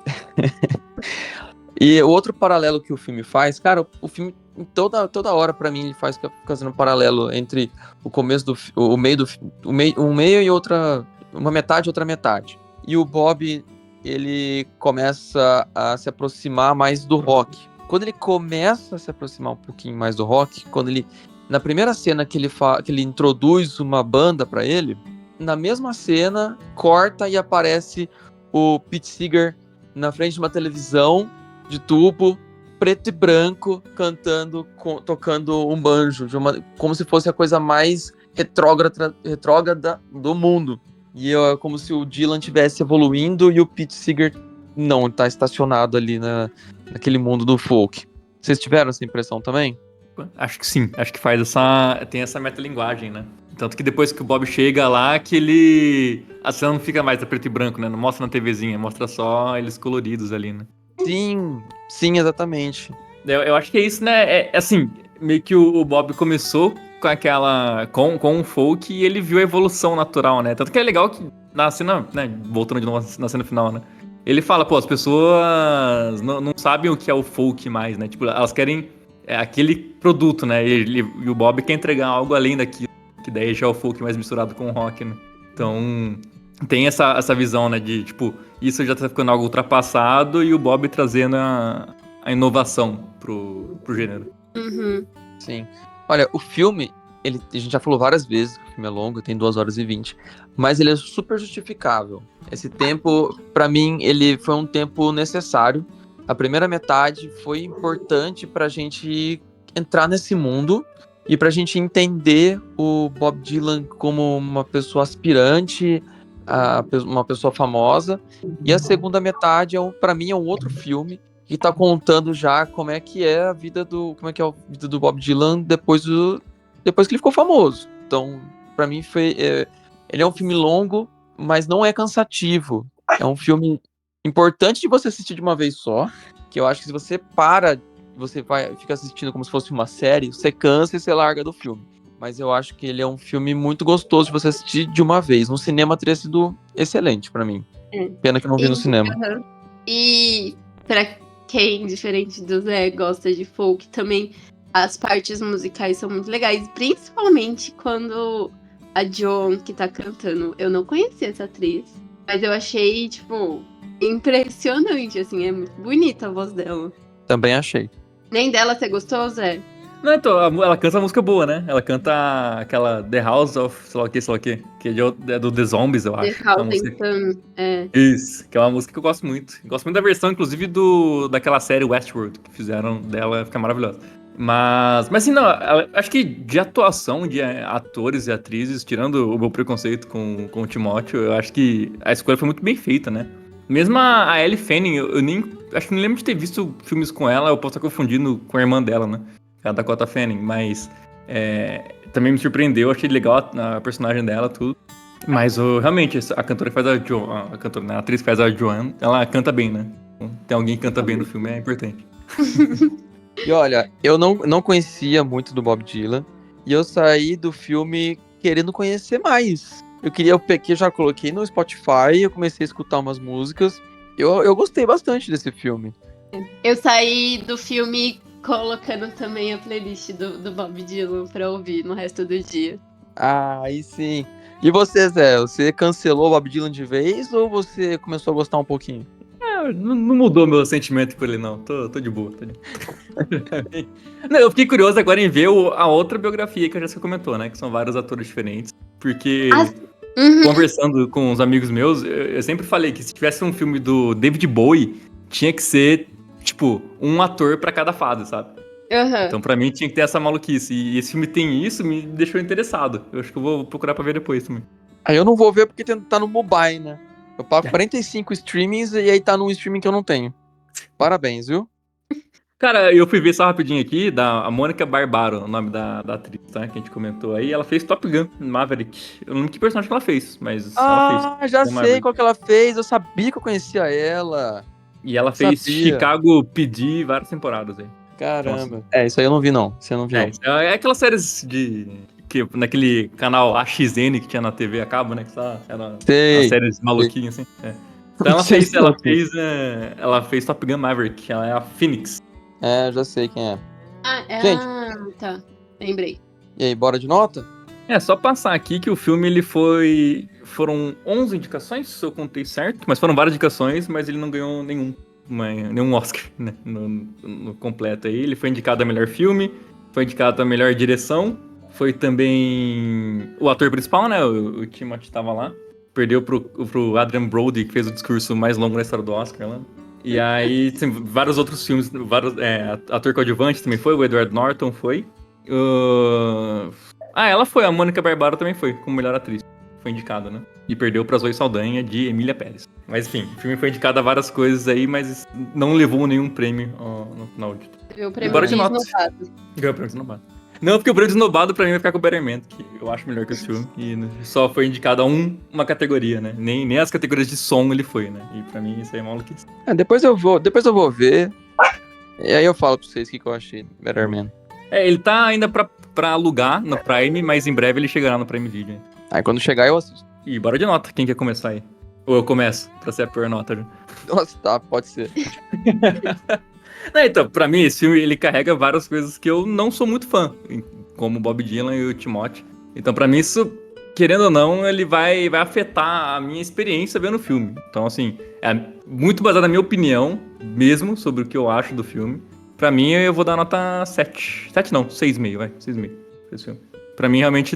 E o outro paralelo que o filme faz, cara, o filme toda hora pra mim ele fica fazendo um paralelo entre o começo o meio e uma metade e outra metade. E o Bob, ele começa a se aproximar mais do rock. Quando ele começa a se aproximar um pouquinho mais do rock, na primeira cena que ele introduz uma banda pra ele, na mesma cena corta e aparece o Pete Seeger na frente de uma televisão de tubo, preto e branco, tocando um banjo, como se fosse a coisa mais retrógrada do mundo. E é como se o Dylan estivesse evoluindo e o Pete Seeger não, tá estacionado ali naquele mundo do folk. Vocês tiveram essa impressão também? Acho que sim, acho que tem essa metalinguagem, né? Tanto que depois que o Bob chega lá, a cena não fica mais a preto e branco, né? Não mostra na TVzinha, mostra só eles coloridos ali, né? Sim, exatamente. Eu acho que é isso, né? Assim, meio que o Bob começou com o folk e ele viu a evolução natural, né? Tanto que é legal que na cena, né? Voltando de novo na cena final, né? Ele fala, pô, as pessoas não sabem o que é o folk mais, né? Tipo, elas querem aquele produto, né? E o Bob quer entregar algo além daquilo, que daí já é o folk mais misturado com o rock, né? Então, tem essa visão, né? De, tipo, isso já tá ficando algo ultrapassado e o Bob trazendo a inovação pro gênero. Uhum. Sim. Olha, o filme, a gente já falou várias vezes que o filme é longo, tem 2h20, mas ele é super justificável. Esse tempo, pra mim, ele foi um tempo necessário. A primeira metade foi importante pra gente entrar nesse mundo e pra gente entender o Bob Dylan como uma pessoa aspirante, uma pessoa famosa. E a segunda metade, pra mim, é um outro filme que tá contando já como é que é a vida do Bob Dylan depois que ele ficou famoso. Então, pra mim, ele é um filme longo, mas não é cansativo. É um filme importante de você assistir de uma vez só, que eu acho que se você fica assistindo como se fosse uma série, você cansa e você larga do filme. Mas eu acho que ele é um filme muito gostoso de você assistir de uma vez. No cinema teria sido excelente pra mim. Pena que eu não vi no cinema. E pra quem, diferente do Zé, gosta de folk, também as partes musicais são muito legais. Principalmente quando a Joan, que tá cantando, eu não conhecia essa atriz, mas eu achei, tipo, impressionante, assim, é muito bonita a voz dela. Também achei. Nem dela você gostou, Zé? Não, então, ela canta música boa, né? Ela canta aquela The House of, sei lá o que, que é do The Zombies, eu acho. The House Sun, Isso, que é uma música que eu gosto muito. Gosto muito da versão, inclusive, daquela série Westworld, que fizeram dela, fica maravilhosa. Mas assim, não, acho que de atuação de atores e atrizes, tirando o meu preconceito com o Timóteo, eu acho que a escolha foi muito bem feita, né? Mesmo a Elle Fanning, eu nem, acho que não lembro de ter visto filmes com ela, eu posso estar confundindo com a irmã dela, né? A Dakota Fanning, mas também me surpreendeu, achei legal a personagem dela, tudo. Mas realmente, a cantora que faz a cantora, né? A atriz que faz a Joan, ela canta bem, né? Tem alguém que canta bem no filme, é importante. E olha, eu não conhecia muito do Bob Dylan, e eu saí do filme querendo conhecer mais. Eu já coloquei no Spotify, eu comecei a escutar umas músicas, eu gostei bastante desse filme. Eu saí do filme colocando também a playlist do Bob Dylan pra ouvir no resto do dia. Ah, aí sim. E você, Zé, você cancelou o Bob Dylan de vez ou você começou a gostar um pouquinho? Não mudou meu sentimento por ele, não. Tô de boa. Não, eu fiquei curioso agora em ver a outra biografia que a Jéssica comentou, né? Que são vários atores diferentes. Porque, conversando com os amigos meus, eu sempre falei que se tivesse um filme do David Bowie, tinha que ser, tipo, um ator pra cada fase, sabe? Então, pra mim, tinha que ter essa maluquice. E esse filme tem isso, me deixou interessado. Eu acho que eu vou procurar pra ver depois também. Aí eu não vou ver porque tá no mobile, né? Eu pago 45 streamings e aí tá num streaming que eu não tenho. Parabéns, viu? Cara, eu fui ver só rapidinho aqui, a Mônica Barbaro, o nome da atriz, tá? Que a gente comentou aí. Ela fez Top Gun, Maverick. Eu não lembro que personagem que ela fez, mas ela fez. Já sei qual que ela fez. Eu sabia que eu conhecia ela. E ela fez Chicago PD várias temporadas aí. Caramba. Nossa. Isso aí eu não vi, não. Você não viu? É aquelas séries naquele canal AXN que tinha na TV a cabo, né? Que só era as séries maluquinhas, assim. Então ela fez Top Gun Maverick. Ela é a Phoenix. Já sei quem é. Gente, tá. Lembrei. E aí, bora de nota? Só passar aqui que o filme, ele foram 11 indicações, se eu contei certo. Mas foram várias indicações, mas ele não ganhou nenhum Oscar, né, no completo aí. Ele foi indicado a melhor filme, foi indicado a melhor direção, foi também o ator principal, né, o Timothée tava lá. Perdeu pro Adrian Brody, que fez o discurso mais longo da história do Oscar lá. E aí, tem vários outros filmes, ator coadjuvante também foi, o Edward Norton foi. Ela foi, a Mônica Barbaro também foi, como melhor atriz. Foi indicada, né? E perdeu pra Zoe Saldanha, de Emília Pérez. Mas enfim, o filme foi indicado a várias coisas aí, mas não levou nenhum prêmio no final de tudo. Ganhou o prêmio de Desnobado. Ganhou o prêmio de Desnobado. Não, porque o prêmio de Desnobado pra mim vai ficar com o Better Man, que eu acho melhor que esse filme. E só foi indicado a uma categoria, né? Nem as categorias de som ele foi, né? E pra mim isso aí é maluquice. Depois eu vou ver. E aí eu falo pra vocês o que eu achei do Better Man. Ele tá ainda pra alugar no Prime, mas em breve ele chegará no Prime Video. Aí quando chegar eu assisto. E bora de nota, quem quer começar aí? Ou eu começo, pra ser a pior nota, já. Nossa, tá, pode ser. Então, pra mim, esse filme, ele carrega várias coisas que eu não sou muito fã, como o Bob Dylan e o Timóteo. Então, pra mim, isso, querendo ou não, ele vai afetar a minha experiência vendo o filme. Então, assim, é muito baseado na minha opinião, mesmo, sobre o que eu acho do filme. Pra mim, eu vou dar nota 7. 7 não, 6,5, vai. 6,5 pra esse filme. Pra mim, realmente,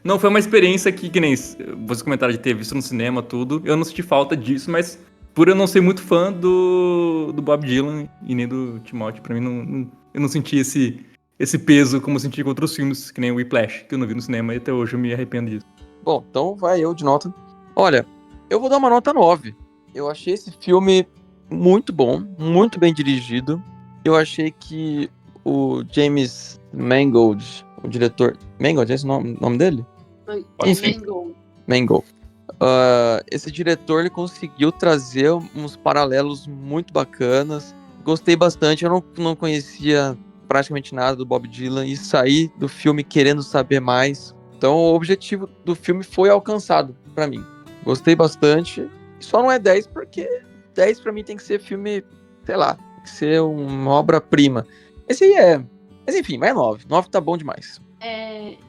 não foi uma experiência que nem vocês comentaram de ter visto no cinema, tudo. Eu não senti falta disso, mas por eu não ser muito fã do Bob Dylan e nem do Timóteo, pra mim, eu não senti esse peso como eu senti com outros filmes, que nem o Whiplash, que eu não vi no cinema e até hoje eu me arrependo disso. Bom, então vai eu de nota. Olha, Eu vou dar uma nota 9. Eu achei esse filme muito bom, muito bem dirigido. Eu achei que o James Mangold, o diretor... Mangold, é esse o nome dele? Pode Enfim. ser. Mangold. Esse diretor, ele conseguiu trazer uns paralelos muito bacanas. Gostei bastante. Eu não conhecia praticamente nada do Bob Dylan e saí do filme querendo saber mais. Então, o objetivo do filme foi alcançado pra mim. Gostei bastante. Só não é 10 porque 10 pra mim tem que ser filme, sei lá, tem que ser uma obra-prima. Esse aí é... Mas enfim, mas é 9. 9 tá bom demais.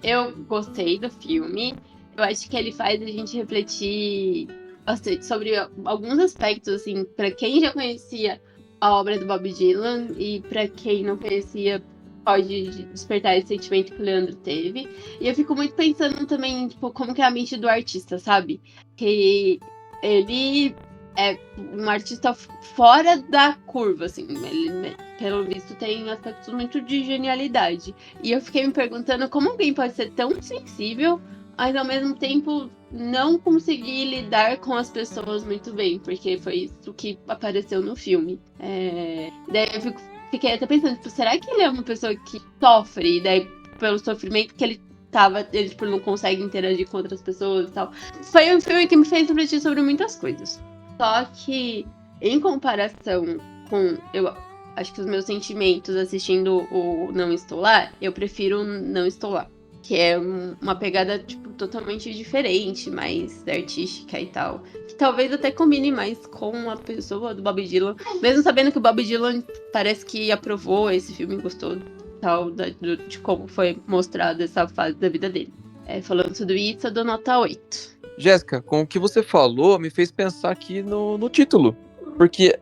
Eu gostei do filme. Eu acho que ele faz a gente refletir bastante sobre alguns aspectos, assim, pra quem já conhecia a obra do Bob Dylan e pra quem não conhecia, pode despertar esse sentimento que o Leandro teve. E eu fico muito pensando também, tipo, como que é a mente do artista, sabe? Que ele é um artista fora da curva, assim. Ele, pelo visto, tem aspectos muito de genialidade. E eu fiquei me perguntando como alguém pode ser tão sensível, mas ao mesmo tempo não conseguir lidar com as pessoas muito bem, porque foi isso que apareceu no filme. Daí eu fiquei até pensando, tipo, será que ele é uma pessoa que sofre, e daí pelo sofrimento que ele tipo, não consegue interagir com outras pessoas e tal. Foi um filme que me fez refletir sobre muitas coisas. Só que, em comparação com, eu acho que os meus sentimentos assistindo o Não Estou Lá, eu prefiro Não Estou Lá. Que é uma pegada, tipo, totalmente diferente, mais artística e tal. Que talvez até combine mais com a pessoa do Bob Dylan. Mesmo sabendo que o Bob Dylan parece que aprovou esse filme, gostou tal, de como foi mostrado essa fase da vida dele. Falando tudo isso, eu dou nota 8. Jéssica, com o que você falou, me fez pensar aqui no título. Porque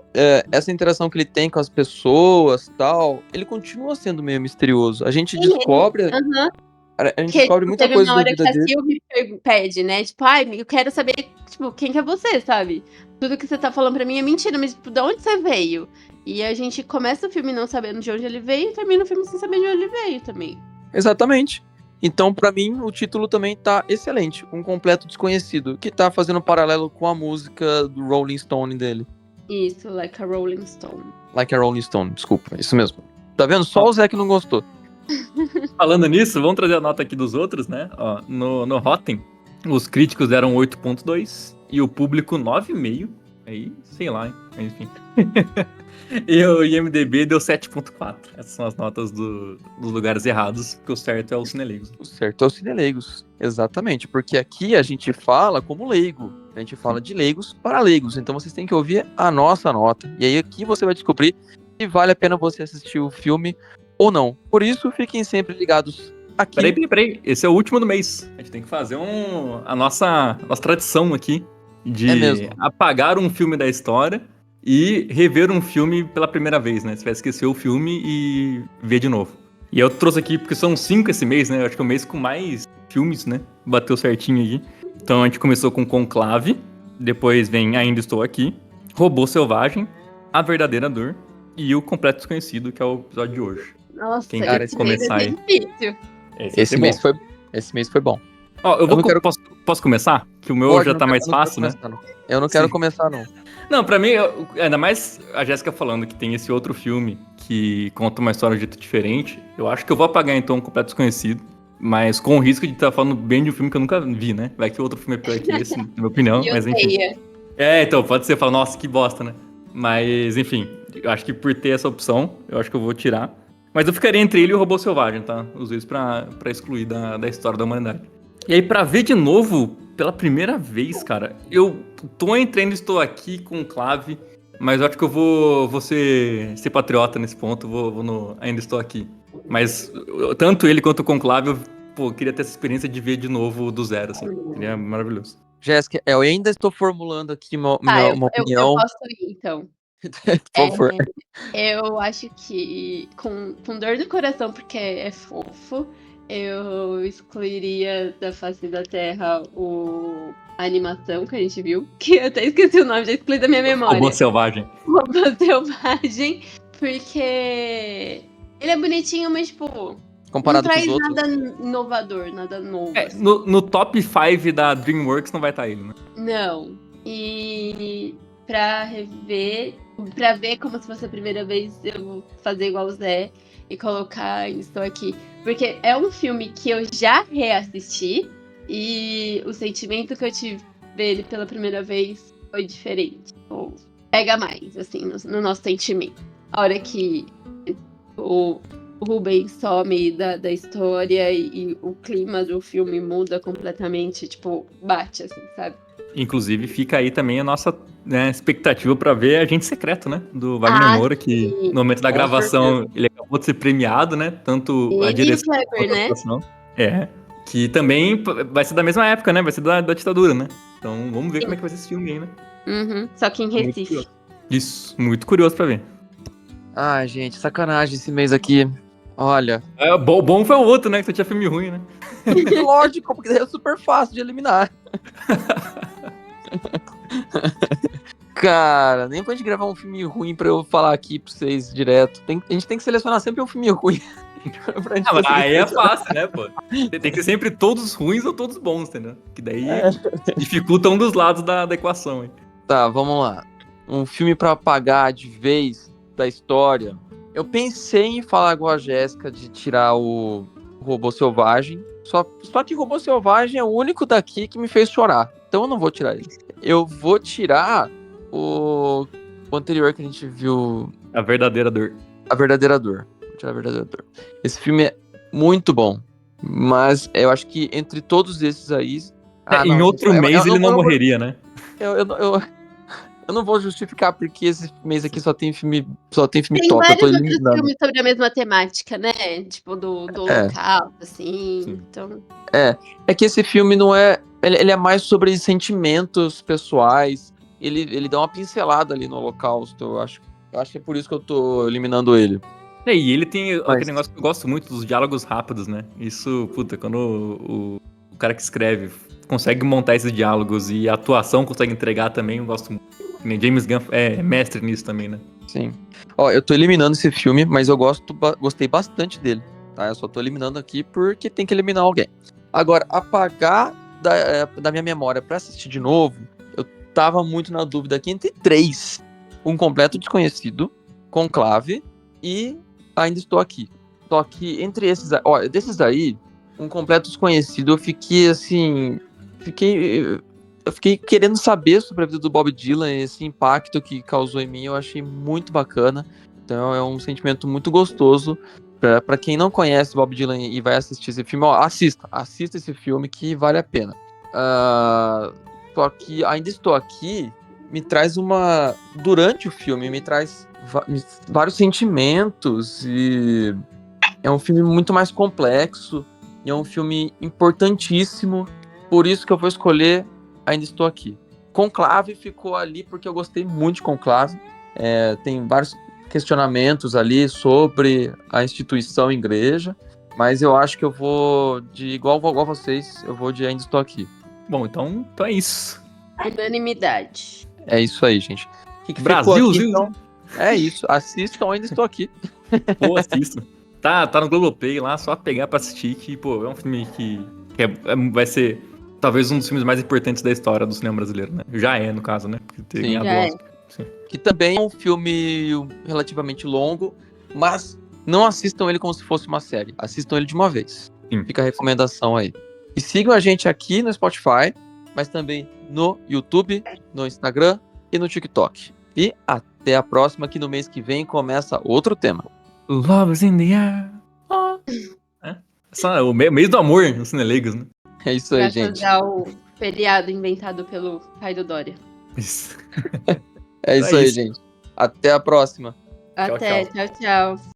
essa interação que ele tem com as pessoas tal, ele continua sendo meio misterioso. A gente descobre... Uhum. A gente descobre muita teve coisa uma da hora vida que a dele. Sylvie pede, né? Tipo, ai, eu quero saber, tipo, quem que é você, sabe? Tudo que você tá falando pra mim é mentira, mas, tipo, de onde você veio? E a gente começa o filme não sabendo de onde ele veio e termina o filme sem saber de onde ele veio também. Exatamente. Então, pra mim, o título também tá excelente. Um completo desconhecido, que tá fazendo um paralelo com a música do Rolling Stone dele. Isso, Like a Rolling Stone. Like a Rolling Stone, desculpa, isso mesmo. Tá vendo? Só o Zé que não gostou. Falando nisso, vamos trazer a nota aqui dos outros, né? Ó, no Rotten, os críticos deram 8.2 e o público 9,5. Aí, sei lá, hein? Enfim. E o IMDB deu 7.4. Essas são as notas dos lugares errados, porque o certo é o Cinelegos. O certo é o Cineleigos, exatamente. Porque aqui a gente fala como leigo. A gente fala de leigos para leigos. Então vocês têm que ouvir a nossa nota. E aí aqui você vai descobrir se vale a pena você assistir o filme ou não. Por isso, fiquem sempre ligados aqui. Peraí. Esse é o último do mês. A gente tem que fazer a nossa tradição aqui de mesmo. apagar um filme da história e rever um filme pela primeira vez, né? Você vai esquecer o filme e ver de novo. E eu trouxe aqui, porque são 5 esse mês, né? Eu acho que é o mês com mais filmes, né? Bateu certinho aqui. Então a gente começou com Conclave, depois vem Ainda Estou Aqui, Robô Selvagem, A Verdadeira Dor e O Completo Desconhecido, que é o episódio de hoje. Nossa, Quem quer esse começar mês aí? é difícil. Esse mês foi bom. Ó, Eu não quero- posso começar? Que o meu Pode, já não tá quero- mais eu não quero fácil, né? começar, não. Eu não quero Sim. começar, não. Não, pra mim, ainda mais a Jéssica falando que tem esse outro filme que conta uma história de jeito diferente, eu acho que eu vou apagar então um Completo Desconhecido, mas com o risco de estar falando bem de um filme que eu nunca vi, né? Vai que o outro filme é pior que esse, na minha opinião, E mas enfim. odeia. Então, pode ser falar, nossa, que bosta, né? Mas, enfim, eu acho que por ter essa opção, eu acho que eu vou tirar. Mas eu ficaria entre ele e o Robô Selvagem, tá? Os dois pra excluir da história da humanidade. E aí, pra ver de novo, pela primeira vez, cara, eu tô Ainda Estou Aqui com Clave, mas eu acho que eu vou ser patriota nesse ponto, vou no Ainda Estou Aqui. Mas tanto ele quanto o Conclave, eu queria ter essa experiência de ver de novo do zero, assim. Seria maravilhoso. Jéssica, eu ainda estou formulando aqui uma Eu opinião. posso ir, então. Por favor. Eu acho que, com dor no coração, porque é fofo, eu excluiria da face da Terra a animação que a gente viu, que eu até esqueci o nome, já excluí da minha memória. Robô Selvagem. Robô Selvagem, porque ele é bonitinho, mas, tipo, Comparado não com os traz outros. nada inovador, nada novo. Assim. No top 5 da DreamWorks não vai estar ele, né? Não. e pra rever, pra ver como se fosse a primeira vez, eu vou fazer igual o Zé e colocar Ainda Estou Aqui. Porque é um filme que eu já reassisti e o sentimento que eu tive dele pela primeira vez foi diferente. Ou pega mais, assim, no nosso sentimento. A hora que o Rubens some da história e o clima do filme muda completamente, tipo, bate, assim, sabe? Inclusive, fica aí também a nossa, né, expectativa pra ver Agente Secreto, né? Do Wagner Moura, que sim. no momento da Com gravação certeza. ele acabou de ser premiado, né? Tanto a Ele e o direção Kleber, quanto a né? atuação. É. Que também vai ser da mesma época, né? Vai ser da ditadura, né? Então vamos ver como é que vai ser esse filme aí, né? Uhum. Só que em Muito Recife. curioso. Isso, muito curioso pra ver. Ai, gente, sacanagem esse mês aqui. Olha, Bom foi o outro, né? Que só tinha filme ruim, né? lógico, porque é super fácil de eliminar. Cara, nem pra gente gravar um filme ruim pra eu falar aqui pra vocês direto. A gente tem que selecionar sempre um filme ruim pra gente Mas conseguir aí é selecionar. fácil, né, pô? Tem que ser sempre todos ruins ou todos bons, entendeu? Que daí É. dificulta um dos lados da equação, hein? Tá, vamos lá. Um filme pra apagar de vez da história. Eu pensei em falar igual a Jéssica de tirar o Robô Selvagem. Só que Robô Selvagem é o único daqui que me fez chorar. Então eu não vou tirar ele. Eu vou tirar o anterior que a gente viu, A verdadeira dor. A Verdadeira Dor. Vou tirar A Verdadeira Dor. Esse filme é muito bom. Mas eu acho que entre todos esses aí. Em Não, gente. outro mês ele não morreria, né? Eu não vou justificar porque esse mês aqui só tem filme Tem top. Eu tô vários outros eliminando. filmes sobre a mesma temática, né? Tipo, do local, assim. Sim. Então, É que esse filme não é. Ele é mais sobre sentimentos pessoais. Ele dá uma pincelada ali no Holocausto. Eu acho que é por isso que eu tô eliminando ele. E ele tem aquele Mas- negócio que eu gosto muito dos diálogos rápidos, né? Isso, puta, quando o cara que escreve consegue montar esses diálogos e a atuação consegue entregar também, eu gosto muito. Que nem James Gunn é mestre nisso também, né? Sim. Ó, eu tô eliminando esse filme, mas eu gostei bastante dele. Tá? Eu só tô eliminando aqui porque tem que eliminar alguém. Agora, apagar da minha memória pra assistir de novo, eu tava muito na dúvida aqui entre três. Um Completo Desconhecido, Conclave e Ainda Estou Aqui. Só que entre esses, ó, desses aí, Um Completo Desconhecido, eu fiquei assim, eu fiquei querendo saber sobre a vida do Bob Dylan, esse impacto que causou em mim, eu achei muito bacana. Então é um sentimento muito gostoso. Pra quem não conhece Bob Dylan e vai assistir esse filme, ó, assista esse filme que vale a pena. Só que Ainda Estou Aqui me traz durante o filme, me traz vários sentimentos e é um filme muito mais complexo, e é um filme importantíssimo, por isso que eu vou escolher Ainda Estou Aqui. Conclave ficou ali porque eu gostei muito de Conclave, tem vários questionamentos ali sobre a instituição igreja, mas eu acho que eu vou de igual a vocês, eu vou de Ainda Estou Aqui. Bom, então é isso. unanimidade. É isso aí, gente. O que ficou Brasil, aqui, Zil, então? É isso, assistam Ainda Estou Aqui. Pô, assisto. Tá no Globoplay lá, só pegar pra assistir, que, pô, é um filme que vai ser talvez um dos filmes mais importantes da história do cinema brasileiro, né? Já é, no caso, né? Porque ter Sim. ganhado Já é. Oscar. Sim. Que também é um filme relativamente longo, mas não assistam ele como se fosse uma série. Assistam ele de uma vez. Sim. Fica a recomendação aí. E sigam a gente aqui no Spotify, mas também no YouTube, no Instagram e no TikTok. E até a próxima, que no mês que vem começa outro tema. Love is in the air. Oh. O mês do amor no Cinelegos, né? É isso aí, Pra gente. fazer o feriado inventado pelo pai do Dória. Isso. É Então isso aí, gente. Até a próxima. Até, tchau. tchau.